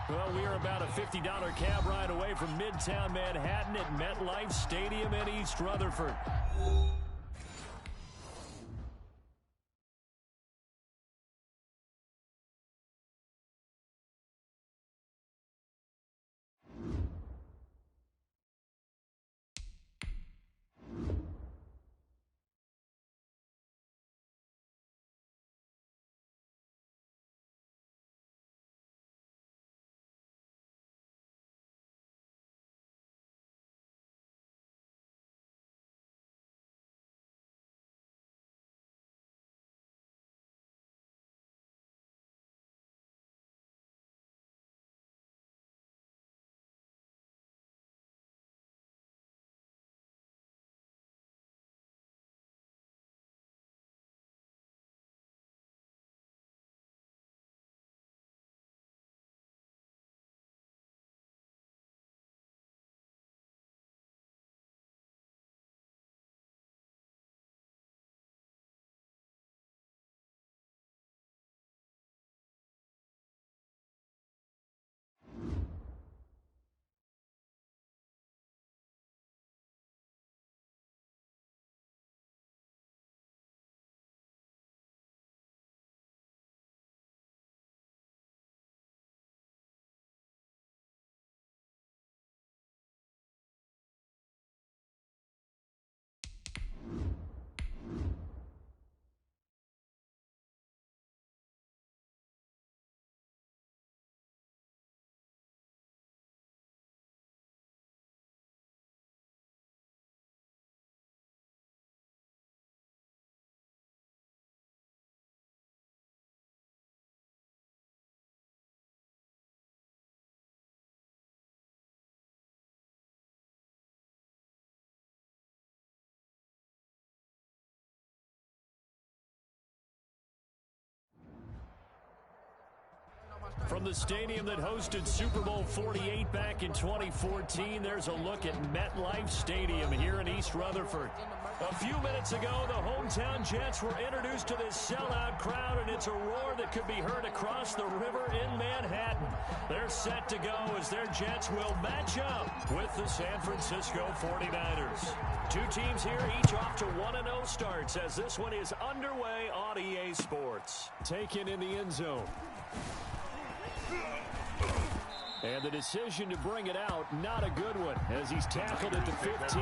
Well, we are about a $50 cab ride away from Midtown Manhattan at MetLife Stadium in East Rutherford. From the stadium that hosted Super Bowl 48 back in 2014, there's a look at MetLife Stadium here in East Rutherford. A few minutes ago, the hometown Jets were introduced to this sellout crowd, and it's a roar that could be heard across the river in Manhattan. They're set to go as their Jets will match up with the San Francisco 49ers. Two teams here, each off to 1-0 starts as this one is underway on EA Sports. Taken in the end zone. And the decision to bring it out, not a good one, as he's tackled at the 15.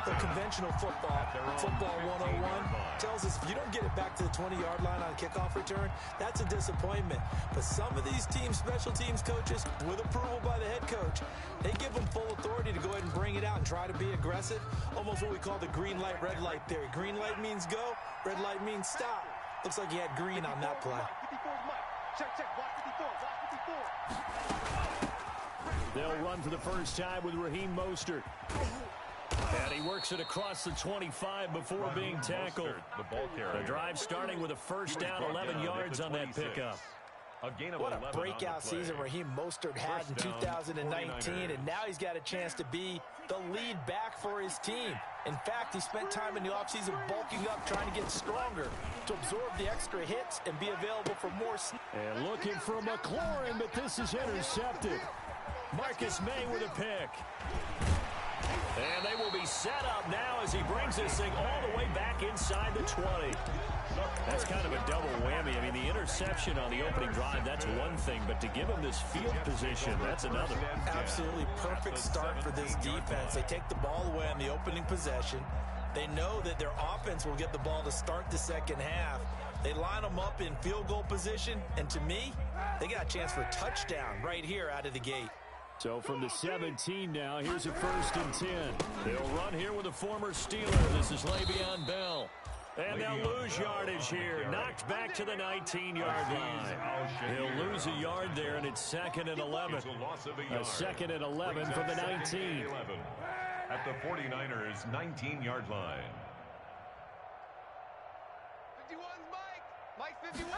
The conventional football 101, tells us if you don't get it back to the 20-yard line on a kickoff return, that's a disappointment. But some of these teams, special teams coaches, with approval by the head coach, they give them full authority to go ahead and bring it out and try to be aggressive, almost what we call the green light, red light theory. Green light means go, red light means stop. Looks like he had green on that play. Check, watch 54, watch 54. They'll run for the first time with Raheem Mostert. And he works it across the 25 before being tackled. The drive starting with a first down, 11 yards on that pickup. What a breakout season Raheem Mostert had in 2019, and now he's got a chance to be the lead back for his team. In fact, he spent time in the offseason bulking up, trying to get stronger to absorb the extra hits and be available for more. And looking for McLaurin, but this is intercepted. Marcus May with a pick. And they will be set up now as he brings this thing all the way back inside the 20. That's kind of a double whammy. I mean, the interception on the opening drive, that's one thing, but to give him this field position, that's another. Absolutely perfect start for this defense. They take the ball away on the opening possession. They know that their offense will get the ball to start the second half. They line them up in field goal position, and to me, they got a chance for a touchdown right here out of the gate. So from the 17 now, here's a 1st and 10. They'll run here with a former Steeler. This is Le'Veon Bell. And they'll lose yardage here. Knocked back to the 19-yard line. He'll lose a yard there, and it's 2nd and 11. A 2nd and 11 from the 19. At the 49ers' 19-yard line. 51's Mike 51.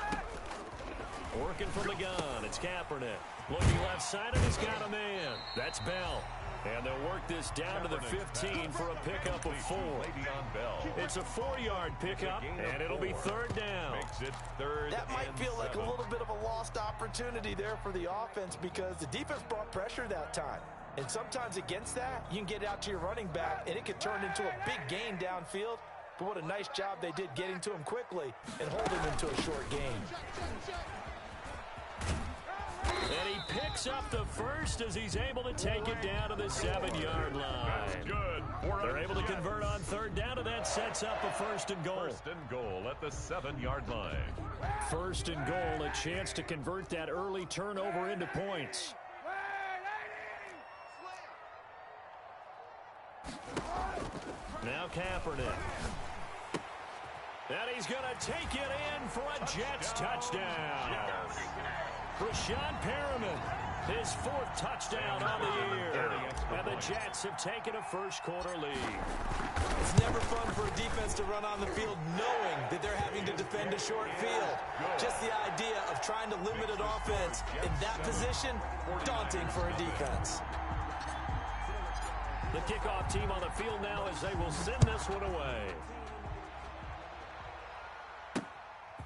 Working from the gun, it's Kaepernick. Looking left side, and he's got a man. That's Bell. And they'll work this down to the 15 for a pickup of 4. Le'Veon Bell It's a 4-yard pickup, and it'll be third down. Makes it third. That might feel like a 7. little bit of a lost opportunity there for the offense because the defense brought pressure that time. And sometimes against that, you can get out to your running back, and it could turn into a big gain downfield. But what a nice job they did getting to him quickly and holding him to a short gain. And he picks up the first as he's able to take it down to the 7-yard line. That's good. They're able to convert on third down, and that sets up a first and goal. First and goal at the 7-yard line. First and goal, a chance to convert that early turnover into points. Now Kaepernick. And he's going to take it in for a Jets touchdown. Rashawn Perriman, his 4th touchdown on the year. And the Jets have taken a first-quarter lead. It's never fun for a defense to run on the field knowing that they're having to defend a short field. Just the idea of trying to limit an offense in that position, daunting for a defense. The kickoff team on the field now as they will send this one away.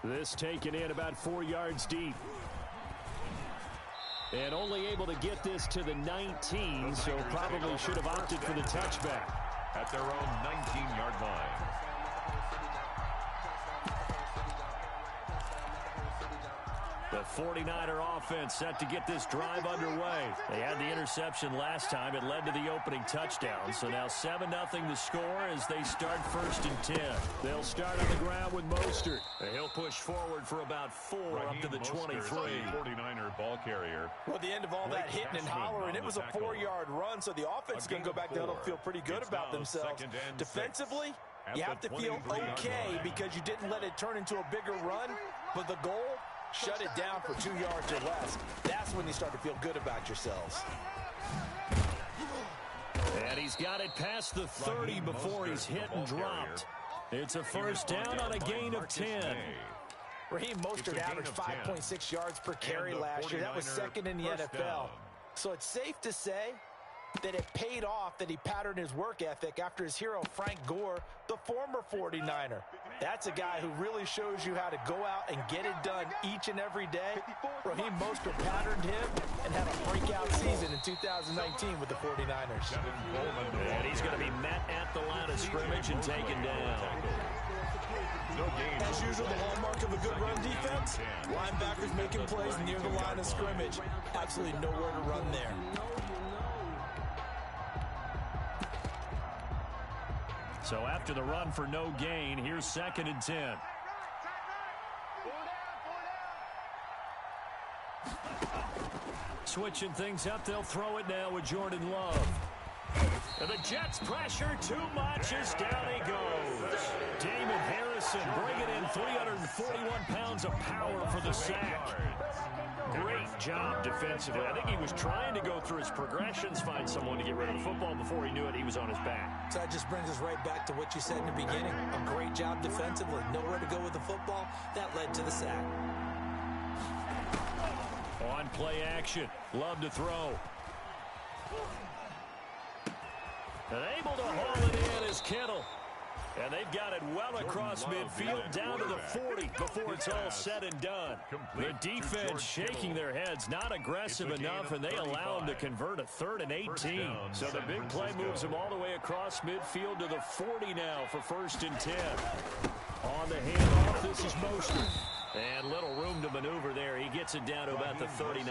This taken in about 4 yards deep. And only able to get this to the 19, so probably should have opted for the touchback. At their own 19-yard line. The 49er offense set to get this drive underway. They had the interception last time. It led to the opening touchdown. So now 7-0 the score as they start first and 10. They'll start on the ground with Mostert. He'll push forward for about 4 up to the 23. 49er ball carrier. Well, at the end of all that hitting and hollering, it was a 4-yard run, so the offense is going to go back down and feel pretty good about themselves. Defensively, you have to feel okay because you didn't let it turn into a bigger run, but the goal, shut it down for 2 yards or less. That's when you start to feel good about yourselves. And he's got it past the 30 before he's hit and dropped. It's a first down on a gain of 10. Raheem Mostert averaged 5.6 yards per carry last year. That was second in the NFL. So it's safe to say that it paid off that he patterned his work ethic after his hero Frank Gore, the former 49er. That's a guy who really shows you how to go out and get it done each and every day. Raheem Mostert patterned him and had a breakout season in 2019 with the 49ers. And he's going to be met at the line of scrimmage and taken down. As usual, the hallmark of a good run defense, linebackers making plays near the line of scrimmage. Absolutely nowhere to run there. So after the run for no gain, here's 2nd and 10. Switching things up, they'll throw it now with Jordan Love. And the Jets pressure too much as down he goes. Damon Harrison bringing in 341 pounds of power for the sack. Great job defensively. I think he was trying to go through his progressions, find someone to get rid of the football. Before he knew it, he was on his back. So that just brings us right back to what you said in the beginning. A great job defensively. Nowhere to go with the football. That led to the sack. On play action. Love to throw. And able to haul it in is Kittle. And they've got it well across midfield down to the 40 before it's all said and done. The defense shaking their heads, not aggressive enough, and they allow them to convert a 3rd and 18. So the big play moves them all the way across midfield to the 40 now for 1st and 10. On the handoff, this is Mostert. And little room to maneuver there. He gets it down to about the 39.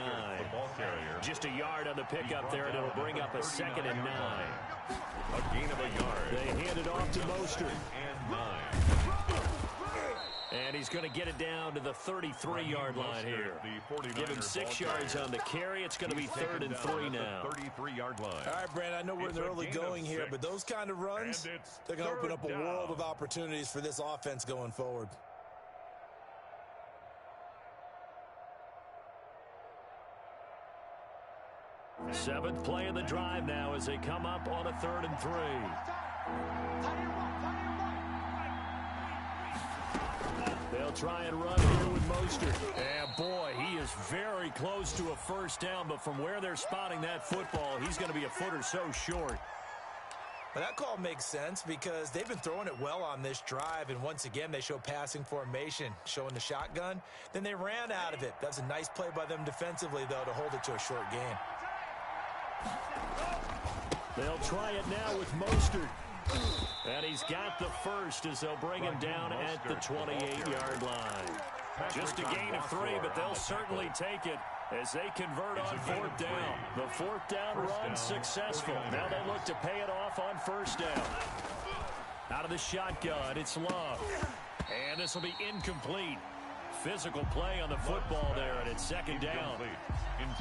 Just a yard on the pickup there, and it'll bring up a 2nd and 9. A gain of a yard. They hand it off to Mostert. And 9. And he's going to get it down to the 33-yard line here. Give him 6 yards on the carry. It's going to be 3rd and 3 now. 33-yard line. All right, Brandon, I know we're in the early going here, but those kind of runs, they're going to open up a world of opportunities for this offense going forward. Seventh play of the drive now as they come up on a 3rd and 3. They'll try and run here with Mostert. And boy, he is very close to a first down, but from where they're spotting that football, he's going to be a foot or so short. Well, that call makes sense because they've been throwing it well on this drive, and once again, they show passing formation, showing the shotgun. Then they ran out of it. That's a nice play by them defensively, though, to hold it to a short game. They'll try it now with Mostert. And he's got the first as they'll bring him down at the 28-yard line. Just a gain of 3, but they'll certainly take it as they convert on fourth down. The fourth down run successful. Now they look to pay it off on first down. Out of the shotgun, it's Love. And this will be incomplete. Physical play on the football there, and it's second down.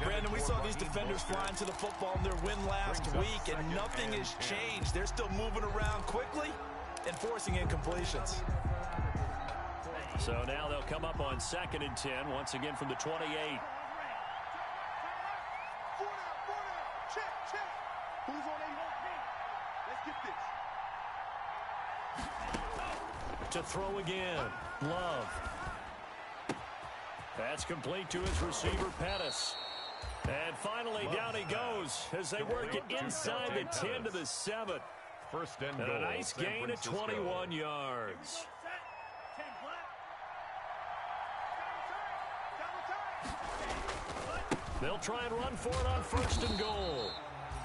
Brandon, we saw these defenders flying to the football in their win last week, and nothing has changed. They're still moving around quickly and forcing incompletions. So now they'll come up on 2nd and 10, once again from the 28. Check. Who's on 8? Let's get this. To throw again, Love. That's complete to his receiver, Pettis. And finally, down he goes as they work it inside the 10 to the 7. First and And goal. a nice gain of 21 yards. They'll try and run for it on 1st and goal.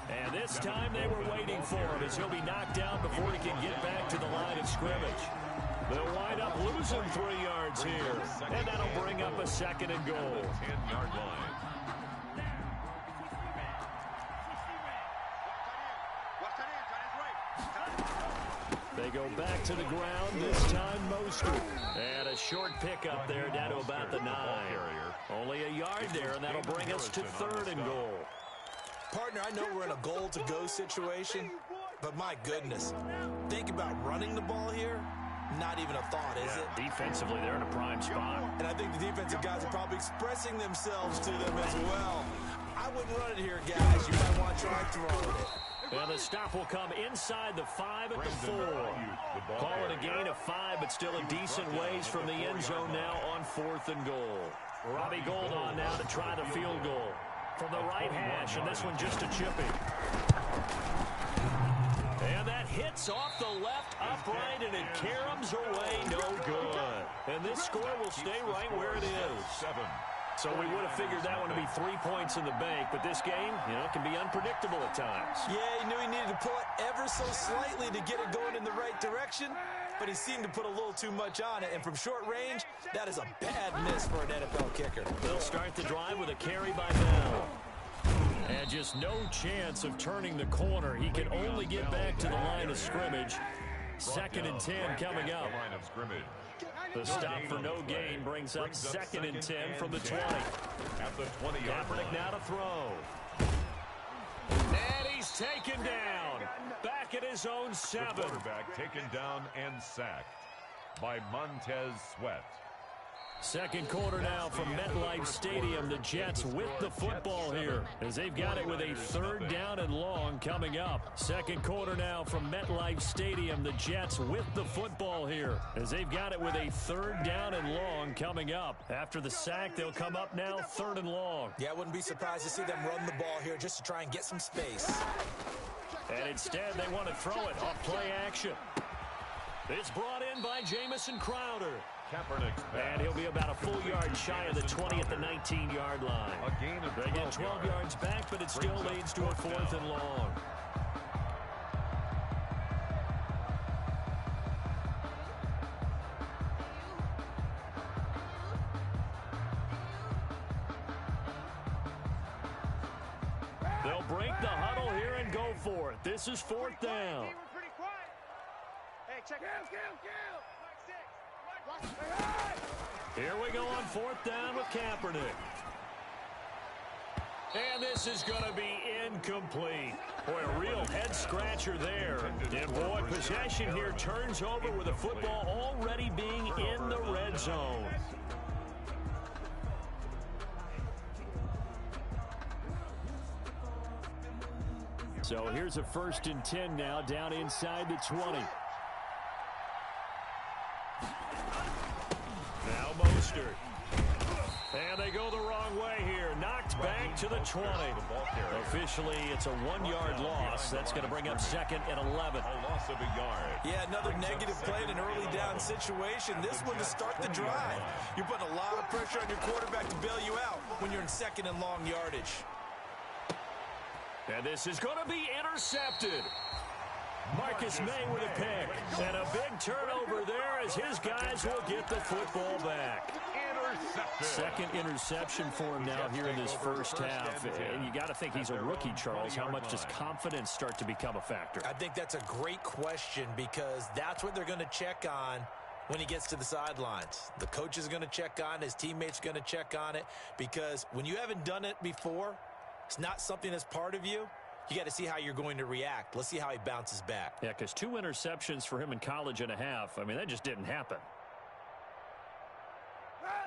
And this time they were waiting for him as he'll be knocked down before he can get back to the line of scrimmage. They'll wind up losing 3 yards here. And that'll bring up a 2nd and goal. 10-yard line. They go back to the ground, this time Mostert. And a short pickup there down to about the 9. Only a yard there, and that'll bring us to 3rd and goal. Partner, I know we're in a goal-to-go situation, but my goodness, think about running the ball here. Not even a thought, is it? Defensively, they're in a prime spot. And I think the defensive guys are probably expressing themselves to them as well. I wouldn't run it here, guys. You might want to try throwing it. Well, the stop will come inside the 5 at the 4. Call it a gain of 5, but still a decent ways from the end zone now on 4th and goal. Robbie Gould on now to try the field goal from the right hash, and this one just a chippy. And that hits off the left upright, and it caroms away, no good. And this score will stay right where it is. So we would have figured that one to be 3 points in the bank, but this game, can be unpredictable at times. Yeah, he knew he needed to pull it ever so slightly to get it going in the right direction, but he seemed to put a little too much on it, and from short range, that is a bad miss for an NFL kicker. They'll start the drive with a carry by Bell. And just no chance of turning the corner. He can only get back to the line of scrimmage. 2nd and 10 coming up. The stop for no gain brings up 2nd and 10 from the 20. At the 20-yard line. Kaepernick now to throw. And he's taken down. Back at his own 7. The quarterback taken down and sacked by Montez Sweat. Second quarter now from MetLife Stadium. The Jets with the football here as they've got it with a 3rd down and long coming up. Second quarter now from MetLife Stadium. The Jets with the football here as they've got it with a 3rd down and long coming up. After the sack, they'll come up now 3rd and long. Yeah, I wouldn't be surprised to see them run the ball here just to try and get some space. And instead, they want to throw it off play action. It's brought in by Jamison Crowder. Kaepernick's pass. And he'll be about a full yard shy of the 20 at the 19-yard line. A gain of 12 They get 12 yards back, but it still leads to a 4th and long. They'll break the huddle here and go for it. This is 4th down. Hey, check it. Here we go on 4th down with Kaepernick. And this is going to be incomplete. Boy, a real head-scratcher there. And, boy, possession here turns over with the football already being in the red zone. So here's a 1st and 10 now down inside the 20. Now Mostert. And they go the wrong way here. Knocked back to the 20. Officially, it's a 1-yard loss. That's going to bring up 2nd and 11. A loss of a yard. Yeah, another negative play in an early down situation. This one to start the drive. You're putting a lot of pressure on your quarterback to bail you out when you're in 2nd and long yardage. And this is going to be intercepted. Marcus May with a pick. And a big turnover there as his guys will get the football back. Second interception for him now here in this first half. And you got to think he's a rookie, Charles. How much does confidence start to become a factor? I think that's a great question because that's what they're going to check on when he gets to the sidelines. The coach is going to check on it. His teammates are going to check on it because when you haven't done it before, it's not something that's part of you. You got to see how you're going to react. Let's see how he bounces back. Yeah, because 2 interceptions for him in college and a half. I mean, that just didn't happen.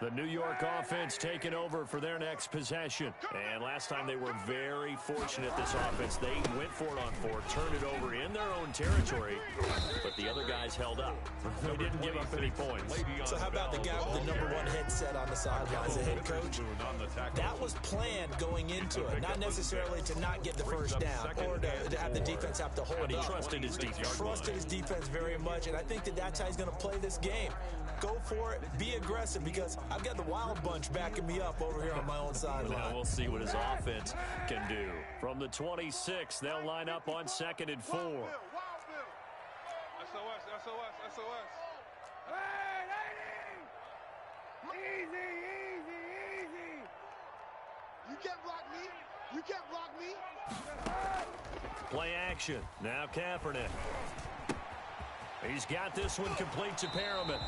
The New York offense taking over for their next possession. And last time they were very fortunate, this offense. They went for it on 4, turned it over in their own territory, but the other guys held up. They didn't give up any points. So how about the guy with the #1 headset on the sidelines, the head coach? That was planned going into it, not necessarily to not get the first down or to have the defense have to hold But he up. trusted his defense. Trusted his defense very much, and I think that's how he's going to play this game. Go for it. Be aggressive because I've got the wild bunch backing me up over here on my own sideline. Now we'll see what his offense can do. From the 26, they'll line up on 2nd and 4. SOS, SOS, SOS. Hey, lady! Easy, easy, easy. You can't block me. You can't block me. Play action. Now Kaepernick. He's got this one complete to Perriman.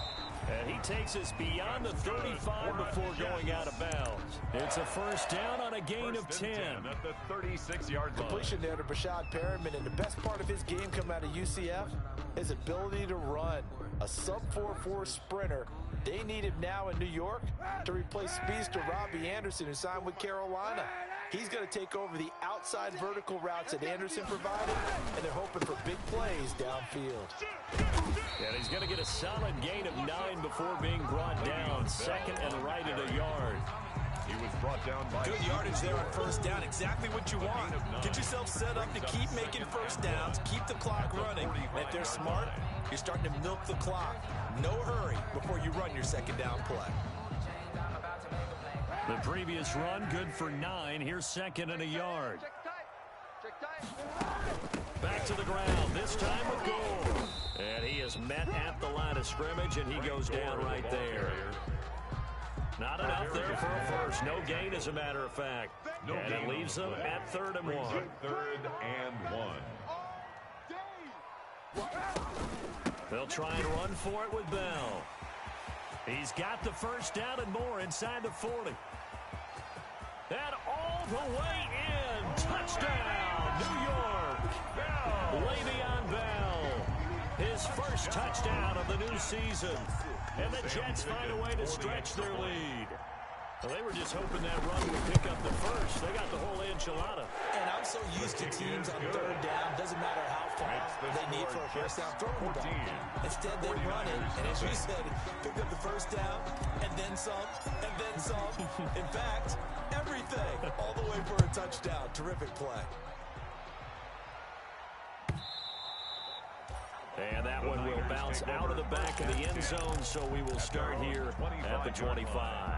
And he takes us beyond the 35 before going out of bounds. It's a first down on a gain of 10. At the 36-yard line. Completion there to Brashad Perriman, and the best part of his game coming out of UCF, his ability to run. A sub-4.4 sprinter. They need him now in New York to replace speedster Robbie Anderson, who signed with Carolina. He's going to take over the outside vertical routes that Anderson provided, and they're hoping for big plays downfield. And he's going to get a solid gain of 9 before being brought down. 2nd and right at a yard. He was brought down by good yardage there on first down. Exactly what you want. Get yourself set up to keep making first downs, keep the clock running. And if they're smart, you're starting to milk the clock. No hurry before you run your 2nd down play. The previous run good for 9. Here's 2nd and a yard. Back to the ground, this time with goal. And he is met at the line of scrimmage, and he goes down right there. Not enough there for a first. No gain, as a matter of fact. And it leaves them at 3rd and 1. 3rd and 1. They'll try and run for it with Bell. He's got the first down and more inside the 40. And all the way in. Touchdown, New York. Le'Veon Bell. His first touchdown of the new season. And the Jets find a way to stretch their lead. Well, they were just hoping that run would pick up the first. They got the whole enchilada. And I'm so used to teams on 3rd down. Doesn't matter how far they need for a first down throwing the ball. Instead, they run it. And as you said, pick up the first down, and then some, and then some. In fact, everything. All the way for a touchdown. Terrific play. And that one will bounce out of the back of the end zone, so we will start here at the 25.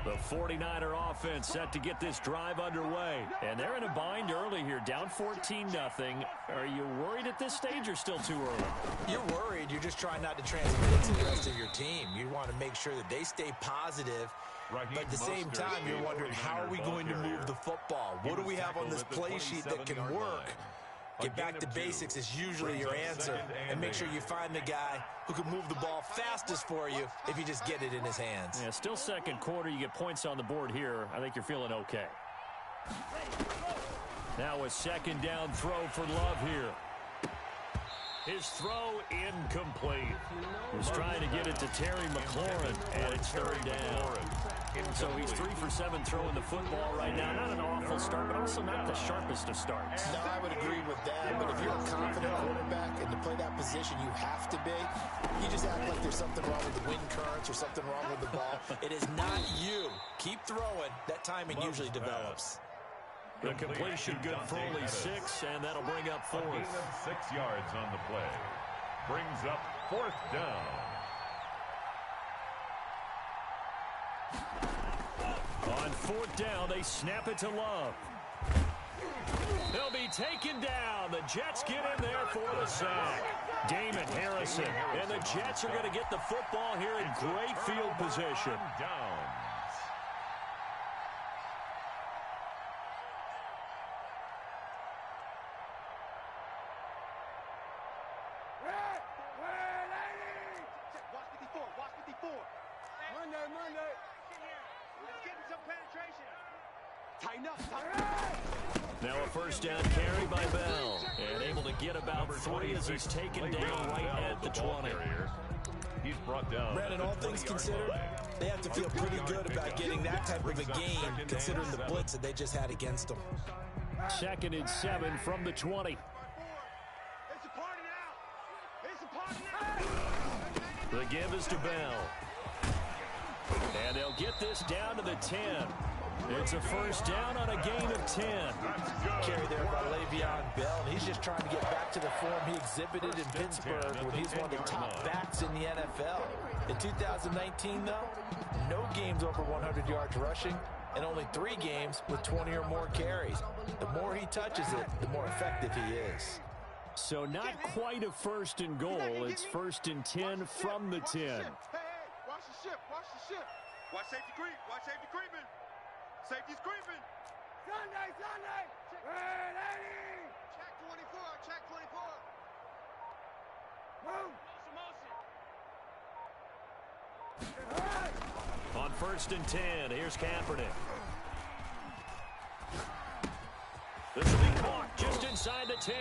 The 49er offense set to get this drive underway. And they're in a bind early here, down 14-0. Are you worried at this stage or still too early? You're worried. You're just trying not to transmit it to the rest of your team. You want to make sure that they stay positive. But at the same time, you're wondering, how are we going to move the football? What do we have on this play sheet that can work? Get back to basics is usually your answer. And make sure you find the guy who can move the ball fastest for you if you just get it in his hands. Yeah, still 2nd quarter. You get points on the board here. I think you're feeling okay. Now a 2nd down throw for Love here. His throw incomplete. He's trying to get it to Terry McLaurin, and it's 3rd down. So he's 3 for 7 throwing the football right now. Not an awful start, but also not the sharpest of starts. No, I would agree with that. But if you're a confident quarterback and to play that position, position you have to be, you just act like there's something wrong with the wind currents or something wrong with the ball. It is not you. Keep throwing. That timing usually develops. The completion good for only 6, and that'll bring up 4th. A gain of 6 yards on the play. Brings up 4th down. On 4th down, they snap it to Love. He'll be taken down. The Jets get in there for the sack. Damon Harrison. And the Jets are going to get the football here in great field position. Downs. Watch 54. Watch 54. Monday. Let's get some penetration. Tighten up. Now a first down carry by Bell. And able to get about 3 as he's taken down right at the 20. He's brought down. Brandon, all things considered, they have to feel pretty good about getting that type of a gain, considering the blitz that they just had against them. 2nd and 7 from the 20. It's a party now. It's a party now. The give is to Bell. And they'll get this down to the 10. It's a first down on a gain of 10. Carry there by Le'Veon Bell. And he's just trying to get back to the form he exhibited in Pittsburgh when he's one of the top backs in the NFL. In 2019, though, no games over 100 yards rushing and only 3 games with 20 or more carries. The more he touches it, the more effective he is. So not quite a 1st and goal. It's 1st and 10 from the 10. Hey, watch the ship. Watch the ship. Watch safety creep. Watch safety creeping. Safety's creeping. Sunday. Hey, lady. Check 24. Move. Motion. On 1st and 10, here's Kaepernick. This will be caught just inside the 10.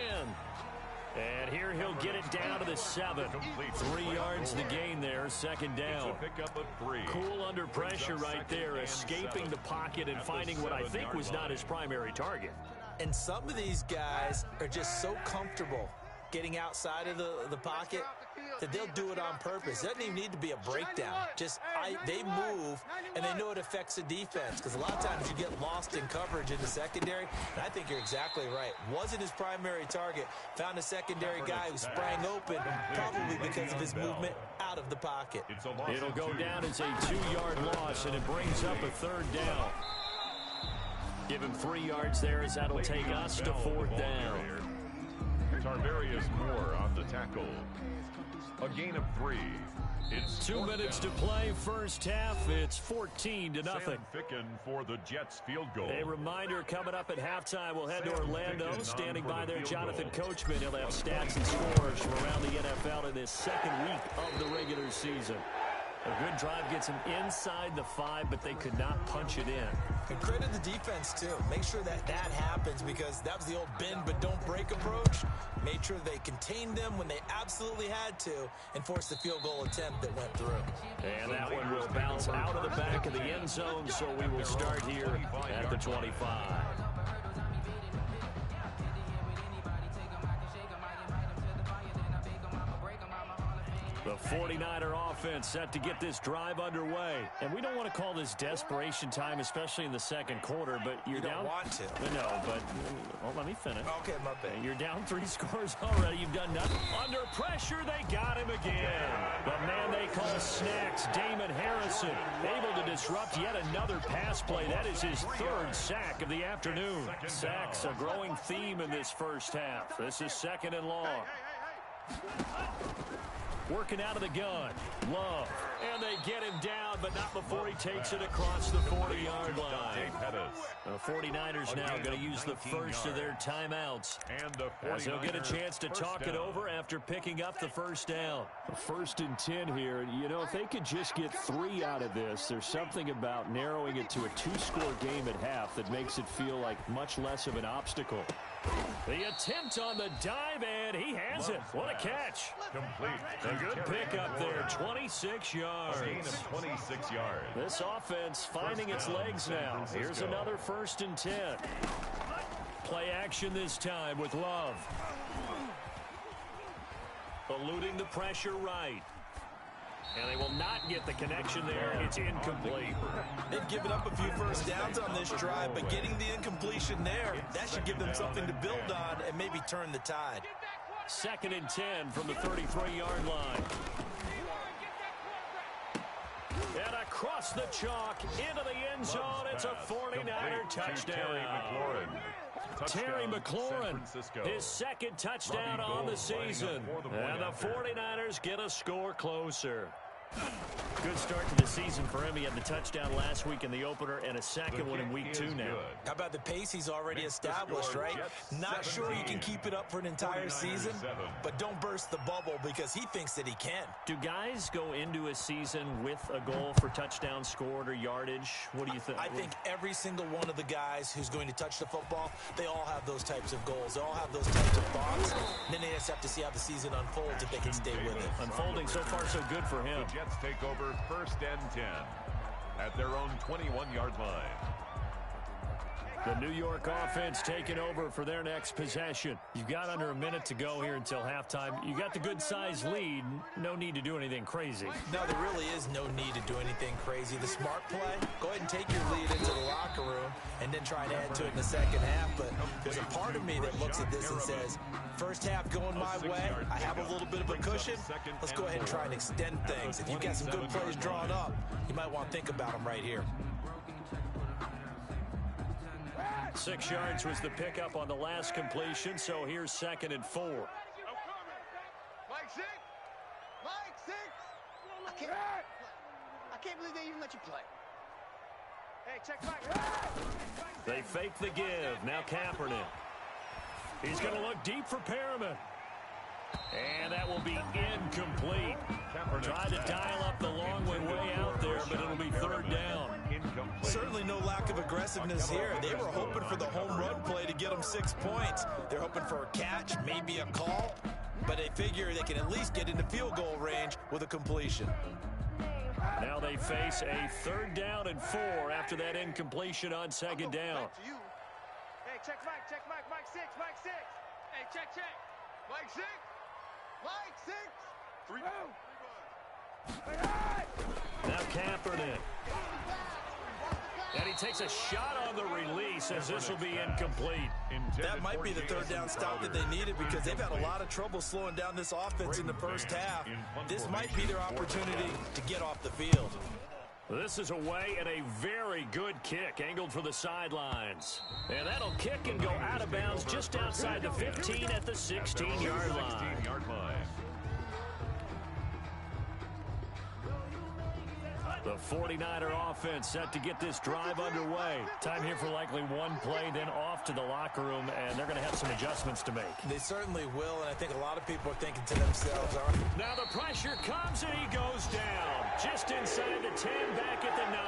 And here he'll get it down to the 7. 3 yards to gain there, 2nd down. Pickup of 3. Cool under pressure right there, escaping the pocket and finding what I think was not his primary target. And some of these guys are just so comfortable getting outside of the pocket that they'll do it on purpose. It doesn't even need to be a breakdown. They move, and they know it affects the defense, because a lot of times you get lost in coverage in the secondary, and I think you're exactly right. Wasn't his primary target. Found a secondary guy who sprang open, probably because of his movement out of the pocket. It'll go down as a 2-yard loss, and it brings up a 3rd down. Give him 3 yards there, as that'll take us to 4th down. Tarvarius Moore on the tackle. A gain of 3. It's 2 minutes to play, first half. It's 14-0. Sam Ficken for the Jets field goal. A reminder coming up at halftime. We'll head to Orlando. Standing by there, Jonathan Coachman. He'll have stats and scores from around the NFL in this 2nd week of the regular season. A good drive gets them inside the 5, but they could not punch it in. And credit the defense, too. Make sure that happens, because that was the old bend but don't break approach. Made sure they contained them when they absolutely had to and forced the field goal attempt that went through. And that one will bounce out of the back of the end zone, so we will start here at the 25. The 49er offense set to get this drive underway. And we don't want to call this desperation time, especially in the 2nd quarter, but you're down. You don't want to. No, but well, let me finish. Okay, my bad. You're down 3 scores already. You've done nothing. Under pressure, they got him again. The man they call Snacks, Damon Harrison, able to disrupt yet another pass play. That is his 3rd sack of the afternoon. Sacks, a growing theme in this first half. This is 2nd and long. Working out of the gun. Love. And they get him down, but not before he takes it across the 40-yard line. The 49ers now going to use the first of their timeouts, as they'll get a chance to talk it over after picking up the first down. 1st and 10 here. You know, if they could just get 3 out of this, there's something about narrowing it to a 2-score game at half that makes it feel like much less of an obstacle. The attempt on the dive, and he has it. What a catch. Complete. A good pickup there, 26 yards. A gain of 26 yards. This offense finding its legs now. Here's another 1st and 10. Play action this time with Love. Eluding the pressure right. And they will not get the connection there. It's incomplete. They've given up a few first downs on this drive, but getting the incompletion there, that should give them something to build on and maybe turn the tide. 2nd and 10 from the 33-yard line. And across the chalk into the end zone. It's a 49er touchdown. Terry McLaurin, his 2nd touchdown on the season. And the 49ers get a score closer. Good start to the season for him. He had the touchdown last week in the opener and a 2nd one in week 2 now. How about the pace he's already established, right? Not sure he can keep it up for an entire season, but don't burst the bubble because he thinks that he can. Do guys go into a season with a goal for touchdown scored or yardage? What do you think? I think every single one of the guys who's going to touch the football, they all have those types of goals. They all have those types of thoughts. Then they just have to see how the season unfolds if they can stay with it. Unfolding so far so good for him. The Jets take over 1st and 10 at their own 21-yard line. The New York offense taking over for their next possession. You've got under a minute to go here until halftime. You got the good-sized lead. No need to do anything crazy. No, there really is no need to do anything crazy. The smart play, go ahead and take your lead into the locker room and then try to add to it in the second half. But there's a part of me that looks at this and says, first half going my way, I have a little bit of a cushion. Let's go ahead and try and extend things. If you've got some good plays drawn up, you might want to think about them right here. 6 yards was the pickup on the last completion, so here's 2nd and 4. Mike 6! Mike 6! I can't believe they even let you play. Hey, check Mike. They fake the give. Now Kaepernick. He's going to look deep for Perriman. And that will be incomplete. Tried to dial up the long one way out there, but it'll be 3rd down. Certainly no lack of aggressiveness here. They were hoping for the home run play to get them 6 points. They're hoping for a catch, maybe a call, but they figure they can at least get into field goal range with a completion. Now they face a 3rd down and 4 after that incompletion on 2nd down. Hey, check Mike, Mike 6, Mike 6. Hey, check. Mike 6, Mike 6. 3 Now Kaepernick. And he takes a shot on the release as this will be incomplete. That might be the 3rd down stop that they needed because they've had a lot of trouble slowing down this offense in the first half. This might be their opportunity to get off the field. This is away and a very good kick angled for the sidelines. And that'll kick and go out of bounds just outside the 15 at the 16-yard line. The 49er offense set to get this drive underway. Time here for likely one play, then off to the locker room, and they're going to have some adjustments to make. They certainly will, and I think a lot of people are thinking to themselves, now the pressure comes, and he goes down. Just inside the 10, back at the 9.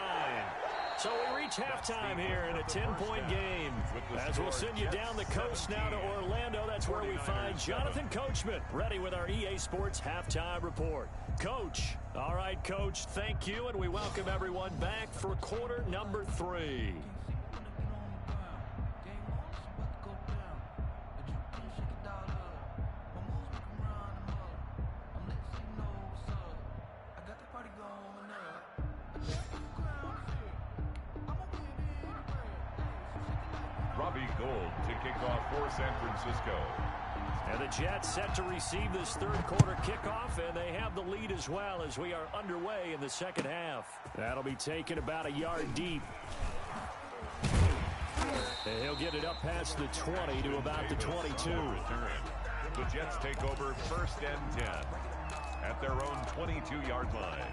So we reach halftime here in a 10-point game. As we'll send you down the coast now to Orlando, that's where we find Jonathan Coachman, ready with our EA Sports Halftime Report. Coach, all right, Coach, thank you, and we welcome everyone back for quarter number 3. Gold to kick off for San Francisco. And the Jets set to receive this 3rd quarter kickoff, and they have the lead as well as we are underway in the 2nd half. That'll be taken about a yard deep. And he'll get it up past the 20 to about the 22. The Jets take over 1st and 10 at their own 22-yard line.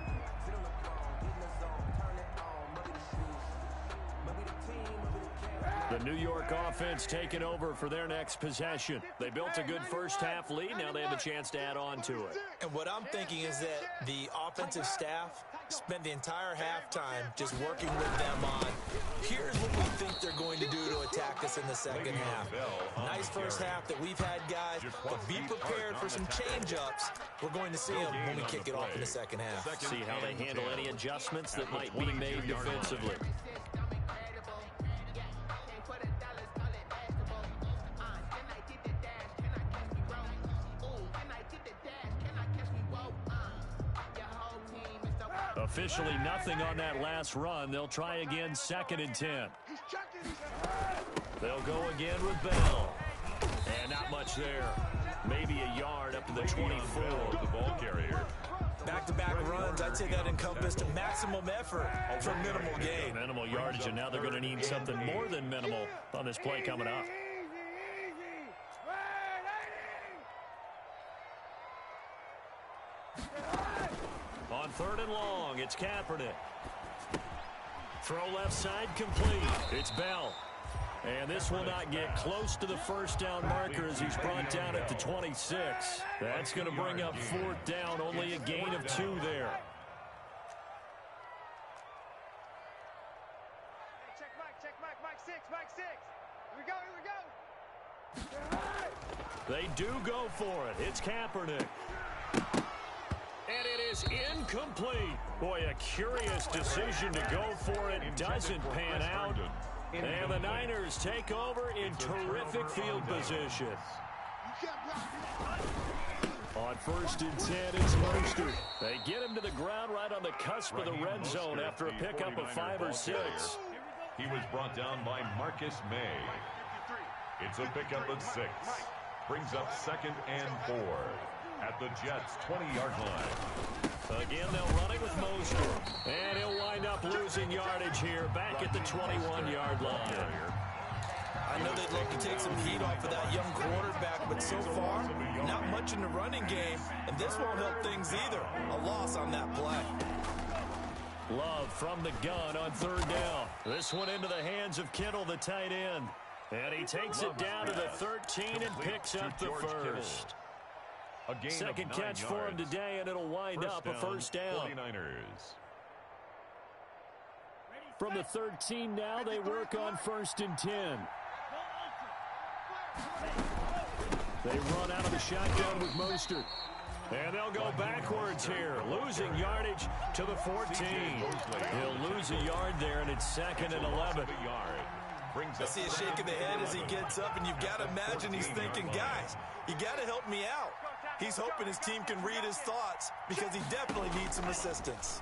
The New York offense taking over for their next possession. They built a good first half lead. Now they have a chance to add on to it. And what I'm thinking is that the offensive staff spent the entire halftime just working with them on, here's what we think they're going to do to attack us in the second half. Nice first half that we've had, guys, but be prepared for some change-ups. We're going to see them when we kick it off in the second half. See how they handle any adjustments that might be made defensively. Officially nothing on that last run. They'll try again, 2nd and 10. They'll go again with Bell. And not much there. Maybe a yard up to the 24. The ball carrier. Back-to-back runs, I'd say that encompassed maximum effort for minimal gain. Minimal yardage, and now they're going to need something more than minimal on this play coming up. On 3rd and long, it's Kaepernick. Throw left side complete. It's Bell. And this will not get close to the first down marker as he's brought down at the 26. That's going to bring up 4th down, only a gain of 2 there. Check Mike 6. Here we go. They do go for it. It's Kaepernick. And it is incomplete. Boy, a curious decision to go for it. Doesn't pan out. And the Niners take over in terrific field position. On 1st and 10, it's Mostert. They get him to the ground right on the cusp of the red zone after a pickup of 5 or 6. He was brought down by Marcus May. It's a pickup of 6. Brings up 2nd and 4 at the Jets' 20-yard line. Again, they'll run it with Mostert. And he'll wind up losing yardage here back at the 21-yard line. I know they'd love to take some heat off of that young quarterback, but so far, not much in the running game, and this won't help things either. A loss on that play. Love from the gun on 3rd down. This one into the hands of Kittle, the tight end. And he takes it down to the 13 and picks up the first. Second catch for him today, and it'll wind up a first down. 49ers. From the 13 now, they work on 1st and 10. They run out of the shotgun with Mostert. And they'll go backwards here, losing yardage to the 14. He'll lose a yard there, and it's 2nd and 11. I see a shake of the head as he gets up, and you've got to imagine he's thinking, guys, you got to help me out. He's hoping his team can read his thoughts because he definitely needs some assistance.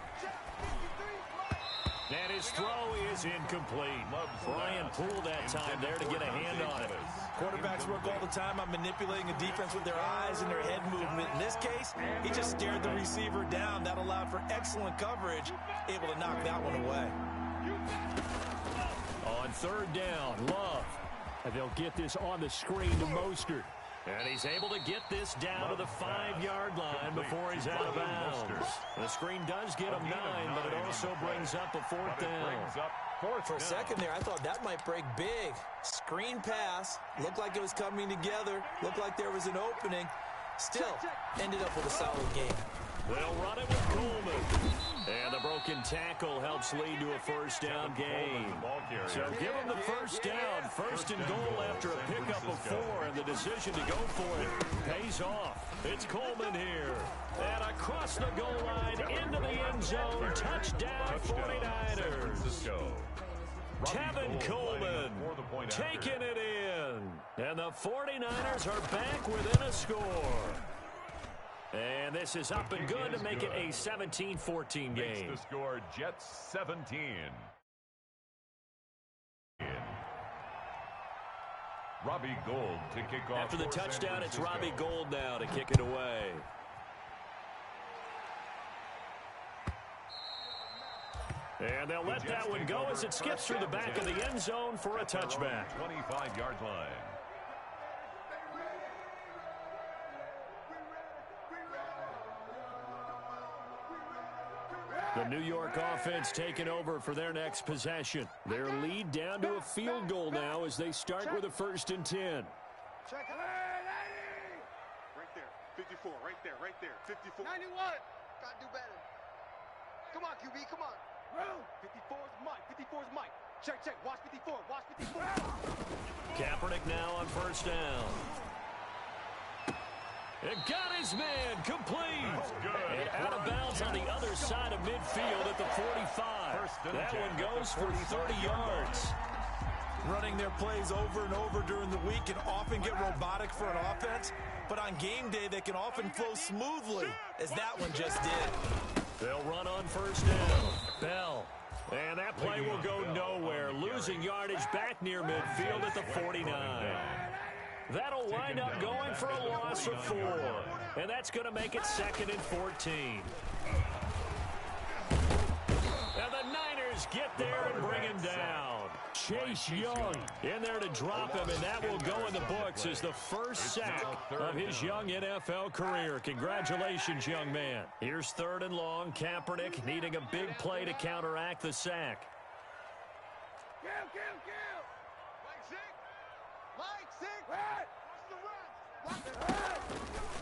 And his throw is incomplete. Ryan Poole that time there to get a hand on it. Quarterbacks work all the time on manipulating a defense with their eyes and their head movement. In this case, he just stared the receiver down. That allowed for excellent coverage, able to knock that one away. On 3rd down, Love. And they'll get this on the screen to Mostert. And he's able to get this down to the 5-yard line before he's out of bounds. The screen does get him 9, but it also brings up a 4th down. For a second there, I thought that might break big. Screen pass. Looked like it was coming together. Looked like there was an opening. Still, ended up with a solid game. They'll run it with Coleman. And the broken tackle helps lead to a first down gain. So give him the first down. 1st and goal after a pickup of 4. And the decision to go for it pays off. It's Coleman here. And across the goal line into the end zone. Touchdown 49ers. Tevin Coleman taking it in. And the 49ers are back within a score. And this is up and good to make it a 17-14 game. Makes the score Jets 17. Robbie Gould to kick off. After the touchdown, it's Robbie Gould now to kick it away. And they'll let that one go as it skips through the back of the end zone for a touchback. 25-yard line. The New York offense taking over for their next possession. Their lead down to a field goal now as they start with a 1st and 10. Check it. Right there. 54. Right there. 54. 91. Gotta do better. Come on, QB. Come on. 54 is Mike. 54 is Mike. Check. Watch 54. Watch 54. Kaepernick now on 1st down. It got his man complete. And out of bounds on the other side of midfield at the 45. That one goes for 30 yards. Running their plays over and over during the week can often get robotic for an offense, but on game day they can often flow smoothly, as that one just did. They'll run on first down. Bell. And that play will go nowhere. Losing yardage back near midfield at the 49. That'll wind up going for a loss of 4. And that's going to make it 2nd and 14. And the Niners get there and bring him down. Chase Young in there to drop him, and that will go in the books as the first sack of his young NFL career. Congratulations, young man. Here's 3rd and long. Kaepernick needing a big play to counteract the sack.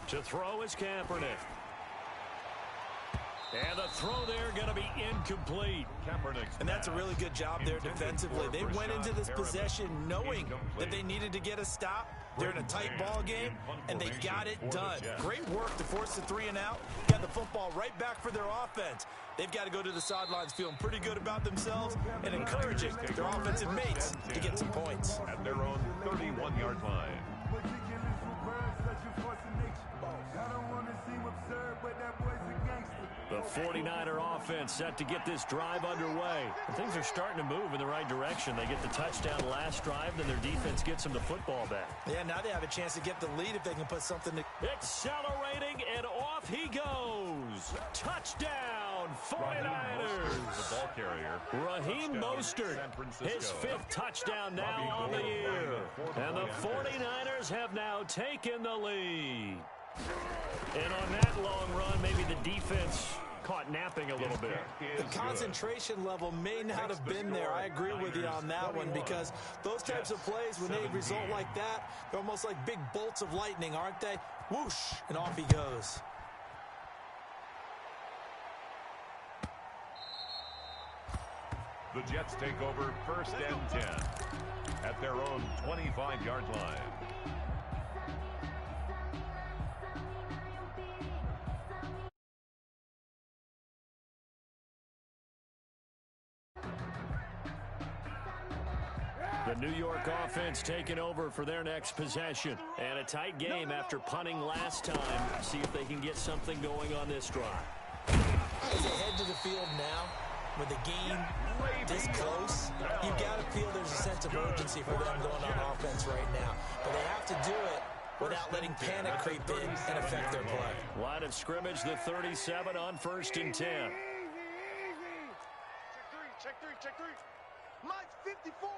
To throw is Kaepernick. And the throw there going to be incomplete. And that's a really good job there defensively. They went into this possession knowing that they needed to get a stop. They're in a tight ball game, and they got it done. Great work to force the 3 and out. Got the football right back for their offense. They've got to go to the sidelines feeling pretty good about themselves and encouraging their offensive mates to get some points. At their own 31-yard line. The 49er offense set to get this drive underway. And things are starting to move in the right direction. They get the touchdown last drive, then their defense gets them the football back. Yeah, now they have a chance to get the lead if they can put something to... Accelerating, and off he goes. Touchdown, 49ers. The ball carrier. Raheem Mostert, his 5th touchdown now on the year. And the 49ers have now taken the lead. And on that long run, maybe the defense caught napping a little bit. The concentration level may not have been there. I agree with you on that one, because those types of plays, when they result like that, they're almost like big bolts of lightning, aren't they? Whoosh, and off he goes. The Jets take over 1st and 10 at their own 25-yard line. The New York offense taking over for their next possession. And a tight game after punting last time. See if they can get something going on this drive. As they head to the field now, with the game this close, you've got to feel there's a sense of urgency for them going on offense right now. But they have to do it without letting panic creep in and affect their play. Line of scrimmage, the 37 on 1st and 10. Check three. Mike's 54.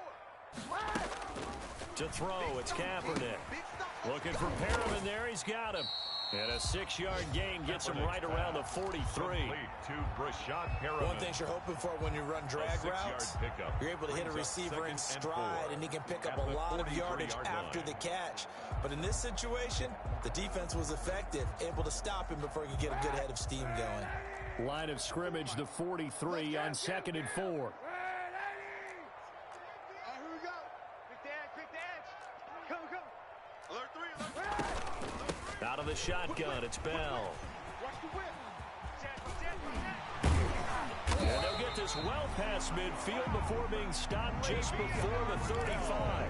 To throw, it's Kaepernick. Looking for Perriman there, he's got him. And a 6-yard gain gets him right around the 43. One thing you're hoping for when you run drag routes, you're able to hit a receiver in stride, and he can pick up a lot of yardage after the catch. But in this situation, the defense was effective, able to stop him before he could get a good head of steam going. Line of scrimmage, the 43 on 2nd and 4. Out of the shotgun, it's Bell. And they'll get this well past midfield before being stopped just before the 35.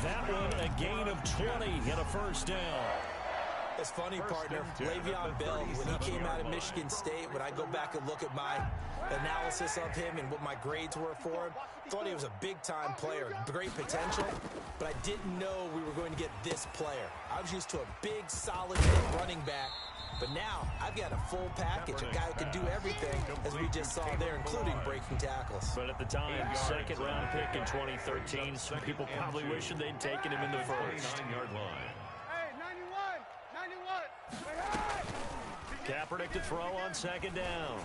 That one a gain of 20 and a first down. It's funny, partner. Le'Veon Bell, when he came out of Michigan State, when I go back and look at my analysis of him and what my grades were for him, thought he was a big-time player, great potential, but I didn't know we were going to get this player. I was used to a big, solid running back, but now I've got a full package, a guy who can do everything, as we just saw there, including breaking tackles. But at the time, 2nd-round pick in 2013, some people probably wishing they'd taken him in the first. 9-yard line. Kaepernick to throw on 2nd down.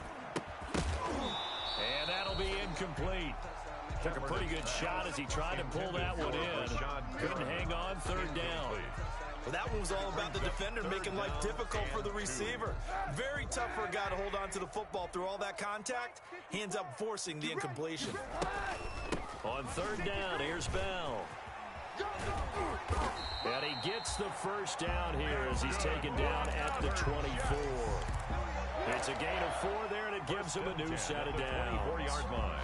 And that'll be incomplete. Took a pretty good shot as he tried to pull that one in. Couldn't hang on 3rd down. Well, that one was all about the defender making life difficult for the receiver. Very tough for a guy to hold on to the football through all that contact. He ends up forcing the incompletion. On 3rd down, here's Bell. And he gets the first down here as he's taken down at the 24. It's a gain of 4 there, and it gives him a new set of downs. 24-yard line.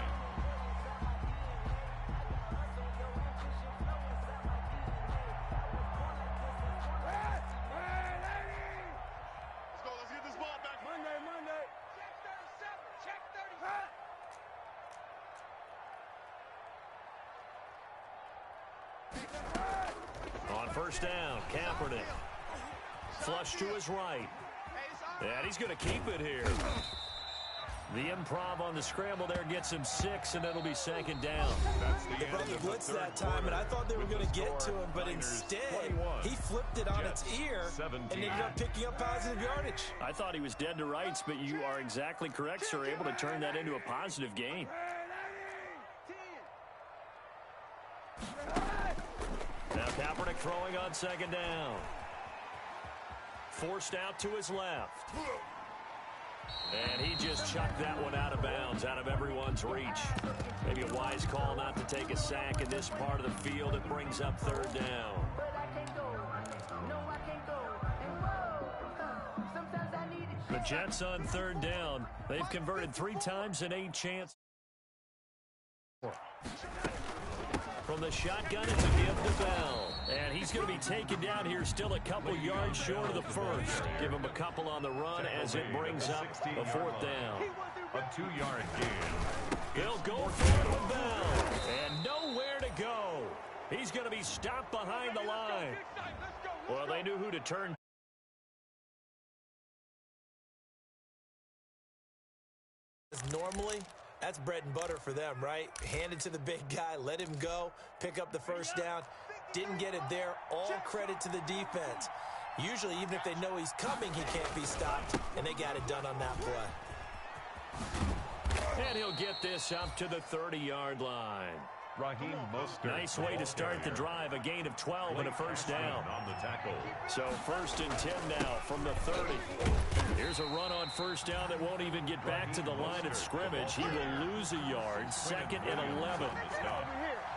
Let's get this ball back. Monday. On first down, Kaepernick. Flush to his right. And he's going to keep it here. The improv on the scramble there gets him 6, and it'll be second down. They brought the blitz that time, and I thought they were going to get to him, but instead, he flipped it on its ear and ended up picking up positive yardage. I thought he was dead to rights, but you are exactly correct, sir. Able to turn that into a positive gain. Now Kaepernick throwing on second down. Forced out to his left. And he just chucked that one out of bounds, out of everyone's reach. Maybe a wise call not to take a sack in this part of the field. It brings up third down. The Jets on third down. They've converted 3 times in 8 chances. From the shotgun, it's a give to Bell. And he's going to be taken down here, still a couple yards short of the first. Give him a couple on the run as it brings up a fourth down. A 2-yard gain. They'll go for it with Bell. And nowhere to go. He's going to be stopped behind the line. Well, they knew who to turn. Normally, that's bread and butter for them, right? Hand it to the big guy, let him go, pick up the first down. Didn't get it there. All credit to the defense. Usually, even if they know he's coming, he can't be stopped, and they got it done on that play. And he'll get this up to the 30-yard line. Raheem Mostert. Nice way to start the drive. A gain of 12 and a first down. On the tackle. So first and 10 now from the 30. Here's a run on first down that won't even get back to the line of scrimmage. He will lose a yard. Second and 11.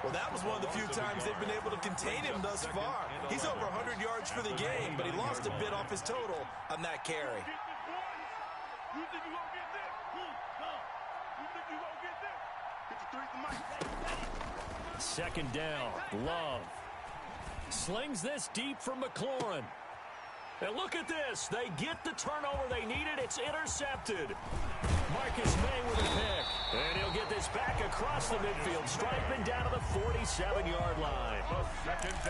Well, that was one of the few times they've been able to contain him thus far. He's over 100 yards for the game, but he lost a bit off his total on that carry. Second down, Love. Slings this deep from McLaurin. And look at this. They get the turnover they needed. It's intercepted. Marcus May with a pick. And he'll get this back across the midfield, striping down to the 47-yard line.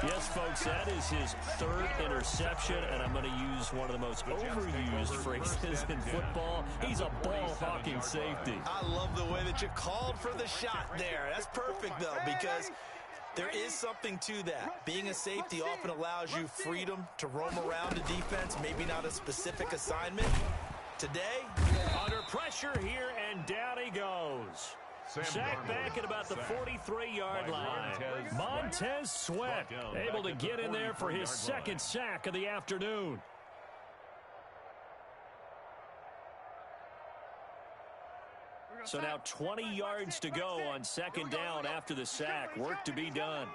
Yes, folks, that is his 3rd interception, and I'm going to use one of the most overused phrases in football. He's a ball-hawking safety. I love the way that you called for the shot there. That's perfect, though, because there is something to that. Being a safety often allows you freedom to roam around the defense, maybe not a specific assignment. Today, under pressure here, and down he goes. Sacked back at about the 43-yard line. Montez Sweat able to get in there for his 2nd sack of the afternoon. So now 20 yards to go on second down after the sack. Work to be done.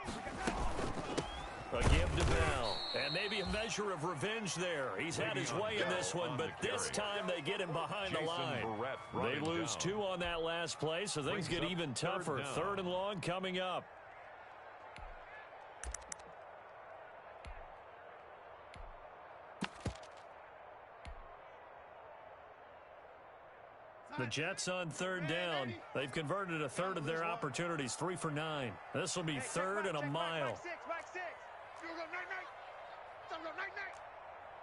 A give to Bell. And maybe a measure of revenge there. He's had his way in this one, but this time they get him behind the line. They lose 2 on that last play, so things get even tougher. 3rd and long coming up. The Jets on third down. They've converted a 1/3 of their opportunities, 3 for 9. This will be 3rd and a mile.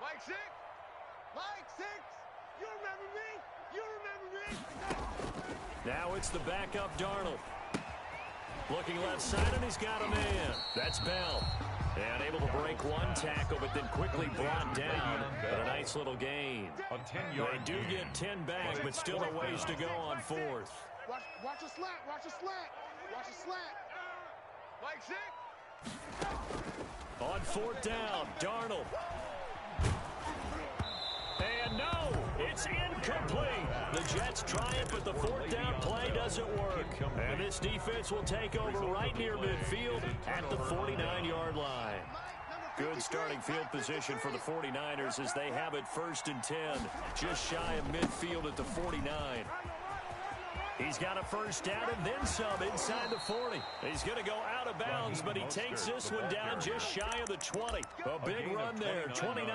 Mike 6. Mike 6. You remember me? You remember me? Now it's the backup Darnold. Looking left side, and he's got a man. That's Bell. And able to break one tackle, but then quickly brought down. But a nice little gain. They do get 10 back, but still a ways to go on 4th. Watch a slant. Watch a slant. Watch a slant. Mike 6. On 4th down, Darnold. And no, it's incomplete. The Jets try it, but the 4th down play doesn't work. And this defense will take over right near midfield at the 49-yard line. Good starting field position for the 49ers as they have it 1st and 10. Just shy of midfield at the 49. He's got a first down and then some inside the 40. He's going to go out of bounds, but he takes this one down just shy of the 20. A big run there, 29.